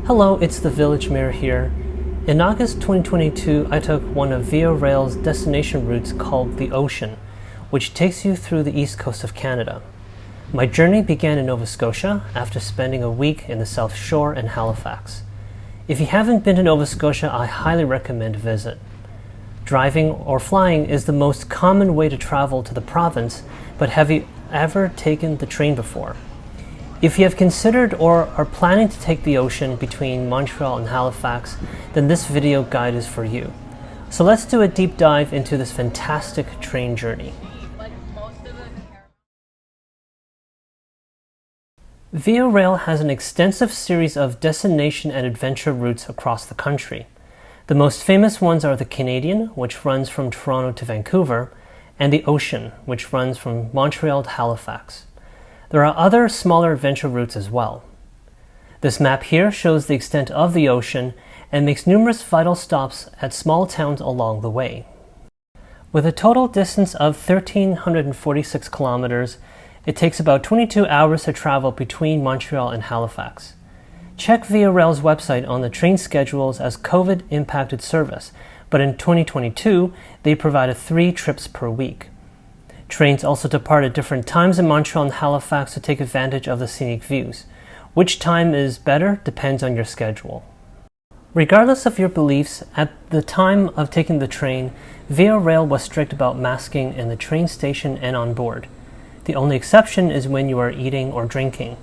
Hello, it's the Village Mayor here. In August 2022, I took one of Via Rail's destination routes called the Ocean, which takes you through the east coast of Canada. My journey began in Nova Scotia after spending a week in the South Shore and Halifax. If you haven't been to Nova Scotia, I highly recommend a visit. Driving or flying is the most common way to travel to the province, but have you ever taken the train before? If you have considered or are planning to take the ocean between Montreal and Halifax, then this video guide is for you. So let's do a deep dive into this fantastic train journey. Via Rail has an extensive series of destination and adventure routes across the country. The most famous ones are the Canadian, which runs from Toronto to Vancouver, and the Ocean, which runs from Montreal to Halifax. There are other smaller adventure routes as well. This map here shows the extent of the ocean and makes numerous vital stops at small towns along the way. With a total distance of 1,346 kilometers, it takes about 22 hours to travel between Montreal and Halifax. Check Via Rail's website on the train schedules as COVID impacted service, but in 2022, they provided 3 trips per week. Trains also depart at different times in Montreal and Halifax to take advantage of the scenic views. Which time is better depends on your schedule. Regardless of your beliefs, at the time of taking the train, Via Rail was strict about masking in the train station and on board. The only exception is when you are eating or drinking.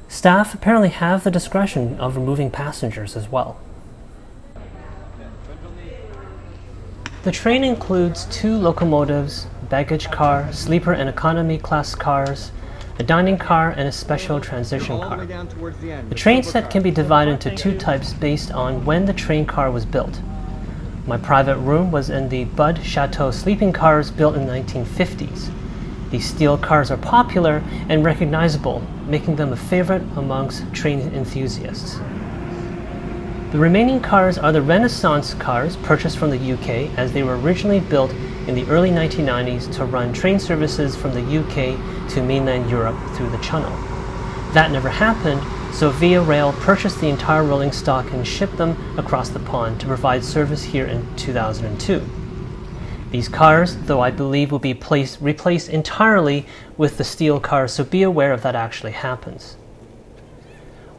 Staff apparently have the discretion of removing passengers as well. The train includes 2 locomotives, baggage car, sleeper and economy class cars, a dining car, and a special transition car. The train set can be divided into 2 types based on when the train car was built. My private room was in the Bud Chateau sleeping cars built in the 1950s. These steel cars are popular and recognizable, making them a favorite amongst train enthusiasts. The remaining cars are the Renaissance cars purchased from the UK, as they were originally built in the early 1990s to run train services from the UK to mainland Europe through the Channel. That never happened, so Via Rail purchased the entire rolling stock and shipped them across the pond to provide service here in 2002. These cars, though, I believe will be replaced entirely with the steel cars, so be aware if that actually happens.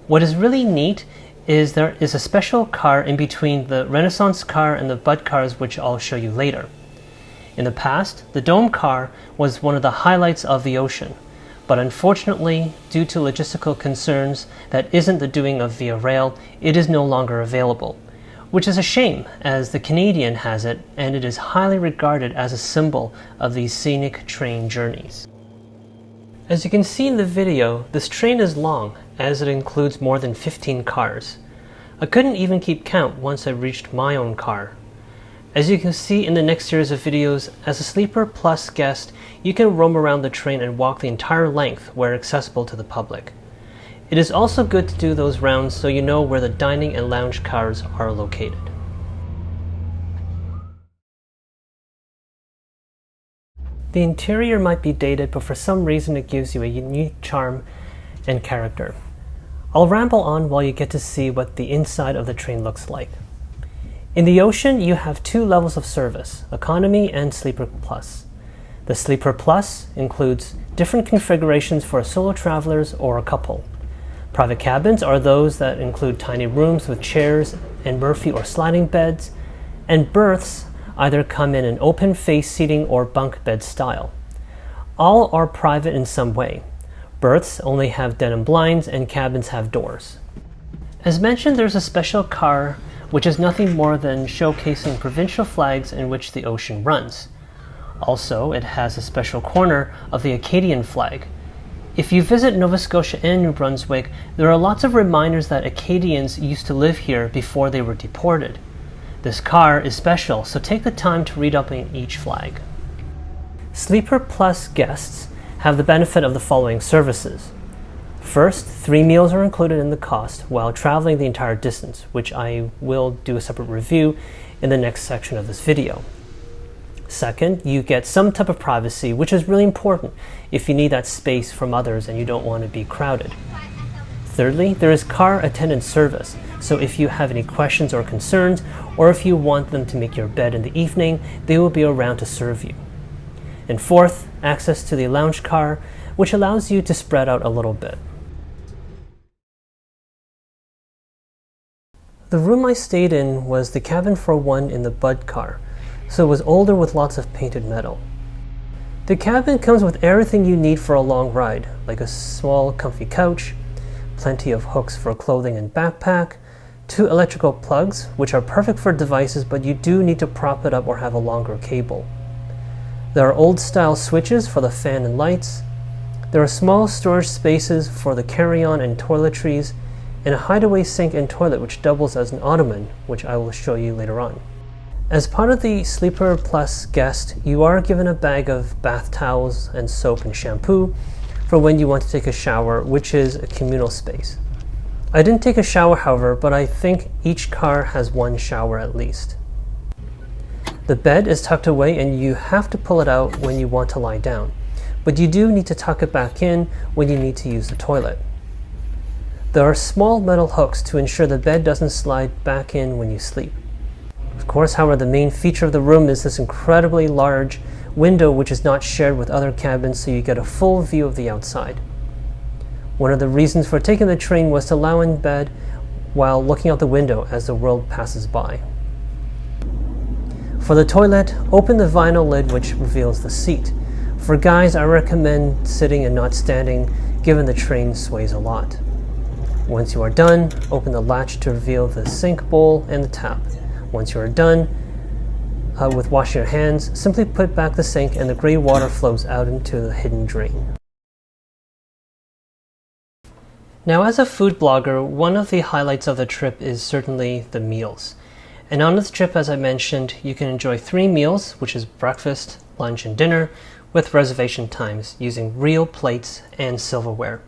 What is really neat is there is a special car in between the Renaissance car and the Bud cars, which I'll show you later. In the past, the Dome car was one of the highlights of the ocean, but unfortunately, due to logistical concerns that isn't the doing of Via Rail, it is no longer available, which is a shame, as the Canadian has it, and it is highly regarded as a symbol of these scenic train journeys. As you can see in the video, this train is long, as it includes more than 15 cars. I couldn't even keep count once I reached my own car. As you can see in the next series of videos, as a Sleeper Plus guest, you can roam around the train and walk the entire length where accessible to the public. It is also good to do those rounds so you know where the dining and lounge cars are located. The interior might be dated, but for some reason it gives you a unique charm and character. I'll ramble on while you get to see what the inside of the train looks like. In the Ocean, you have 2 levels of service, Economy and Sleeper Plus. The Sleeper Plus includes different configurations for solo travelers or a couple. Private cabins are those that include tiny rooms with chairs and Murphy or sliding beds, and berths either come in an open face seating or bunk bed style. All are private in some way. Berths only have denim blinds and cabins have doors. As mentioned, there's a special car which is nothing more than showcasing provincial flags in which the ocean runs. Also, it has a special corner of the Acadian flag. If you visit Nova Scotia and New Brunswick, there are lots of reminders that Acadians used to live here before they were deported. This car is special, so take the time to read up on each flag. Sleeper Plus guests have the benefit of the following services. First, 3 meals are included in the cost while traveling the entire distance, which I will do a separate review in the next section of this video. Second, you get some type of privacy, which is really important if you need that space from others and you don't want to be crowded. Thirdly, there is car attendant service, so if you have any questions or concerns, or if you want them to make your bed in the evening, they will be around to serve you. And fourth, access to the lounge car, which allows you to spread out a little bit. The room I stayed in was the cabin for one in the Bud car, so it was older with lots of painted metal. The cabin comes with everything you need for a long ride, like a small comfy couch, plenty of hooks for clothing and backpack, 2 electrical plugs, which are perfect for devices, but you do need to prop it up or have a longer cable. There are old-style switches for the fan and lights. There are small storage spaces for the carry-on and toiletries, and a hideaway sink and toilet which doubles as an ottoman, which I will show you later on. As part of the Sleeper Plus guest, you are given a bag of bath towels and soap and shampoo for when you want to take a shower, which is a communal space. I didn't take a shower, however, but I think each car has one shower at least. The bed is tucked away and you have to pull it out when you want to lie down, but you do need to tuck it back in when you need to use the toilet. There are small metal hooks to ensure the bed doesn't slide back in when you sleep. Of course, however, the main feature of the room is this incredibly large window which is not shared with other cabins, so you get a full view of the outside. One of the reasons for taking the train was to lie in bed while looking out the window as the world passes by. For the toilet, open the vinyl lid which reveals the seat. For guys, I recommend sitting and not standing, given the train sways a lot. Once you are done, open the latch to reveal the sink bowl and the tap. Once you are done with washing your hands, simply put back the sink and the gray water flows out into the hidden drain. Now, as a food blogger, one of the highlights of the trip is certainly the meals. And on this trip, as I mentioned, you can enjoy 3 meals, which is breakfast, lunch, and dinner, with reservation times, using real plates and silverware.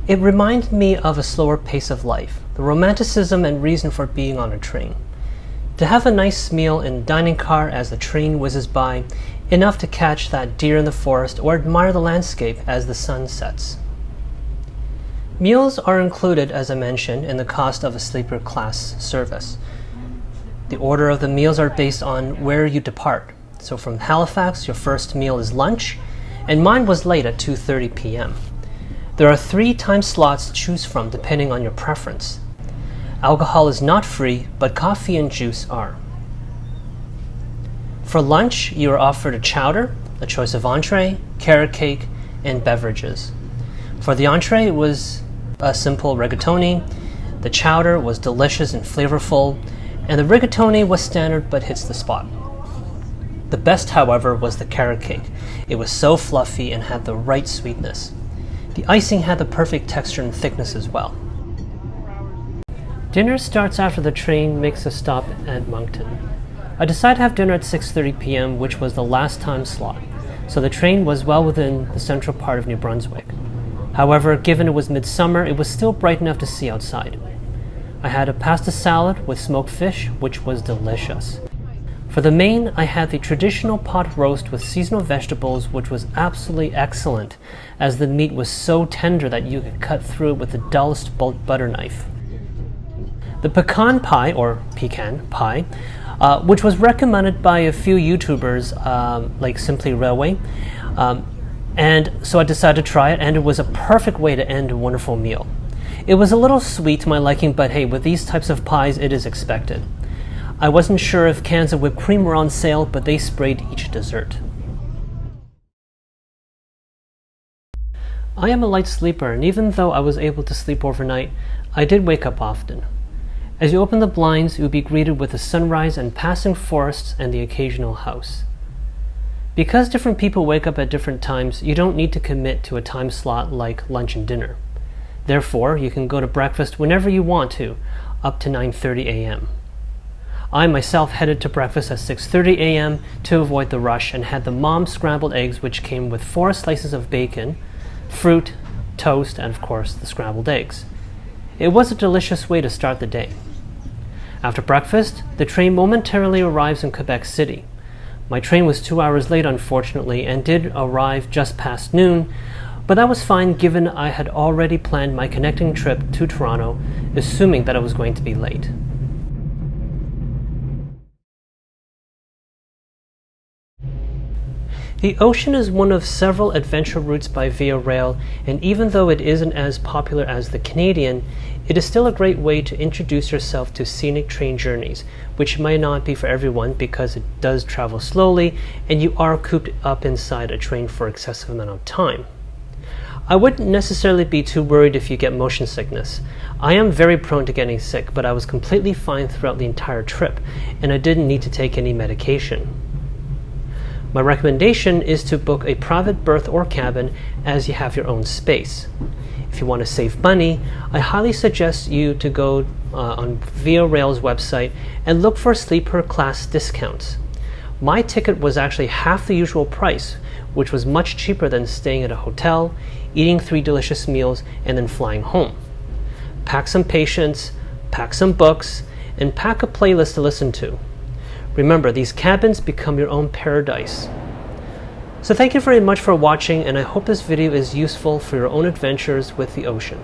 It reminded me of a slower pace of life, the romanticism and reason for being on a train. To have a nice meal in the dining car as the train whizzes by, enough to catch that deer in the forest or admire the landscape as the sun sets. Meals are included, as I mentioned, in the cost of a sleeper class service. The order of the meals are based on where you depart. So from Halifax, your first meal is lunch, and mine was late at 2:30 p.m. There are 3 time slots to choose from depending on your preference. Alcohol is not free, but coffee and juice are. For lunch, you are offered a chowder, a choice of entree, carrot cake, and beverages. For the entree, it was a simple rigatoni. The chowder was delicious and flavorful, and the rigatoni was standard but hits the spot. The best, however, was the carrot cake. It was so fluffy and had the right sweetness. The icing had the perfect texture and thickness as well. Dinner starts after the train makes a stop at Moncton. I decided to have dinner at 6:30 p.m., which was the last time slot, so the train was well within the central part of New Brunswick. However, given it was midsummer, it was still bright enough to see outside. I had a pasta salad with smoked fish, which was delicious. For the main, I had the traditional pot roast with seasonal vegetables, which was absolutely excellent, as the meat was so tender that you could cut through it with the dullest butter knife. The pecan pie, or pecan pie, which was recommended by a few YouTubers like Simply Railway, and so I decided to try it, and it was a perfect way to end a wonderful meal. It was a little sweet to my liking, but hey, with these types of pies, it is expected. I wasn't sure if cans of whipped cream were on sale, but they sprayed each dessert. I am a light sleeper, and even though I was able to sleep overnight, I did wake up often. As you open the blinds, you will be greeted with the sunrise and passing forests and the occasional house. Because different people wake up at different times, you don't need to commit to a time slot like lunch and dinner. Therefore, you can go to breakfast whenever you want to, up to 9:30 a.m. I myself headed to breakfast at 6:30 a.m. to avoid the rush and had the mom's scrambled eggs, which came with 4 slices of bacon, fruit, toast, and of course the scrambled eggs. It was a delicious way to start the day. After breakfast, the train momentarily arrives in Quebec City. My train was 2 hours late, unfortunately, and did arrive just past noon, But that was fine given I had already planned my connecting trip to Toronto, assuming that I was going to be late. The ocean is one of several adventure routes by Via Rail, and even though it isn't as popular as the Canadian, it is still a great way to introduce yourself to scenic train journeys, which might not be for everyone because it does travel slowly and you are cooped up inside a train for excessive amount of time. I wouldn't necessarily be too worried if you get motion sickness. I am very prone to getting sick, but I was completely fine throughout the entire trip, and I didn't need to take any medication. My recommendation is to book a private berth or cabin as you have your own space. If you want to save money, I highly suggest you to go on Via Rail's website and look for sleeper class discounts. My ticket was actually half the usual price, which was much cheaper than staying at a hotel, eating 3 delicious meals, and then flying home. Pack some patience, pack some books, and pack a playlist to listen to. Remember, these cabins become your own paradise. So thank you very much for watching, and I hope this video is useful for your own adventures with the ocean.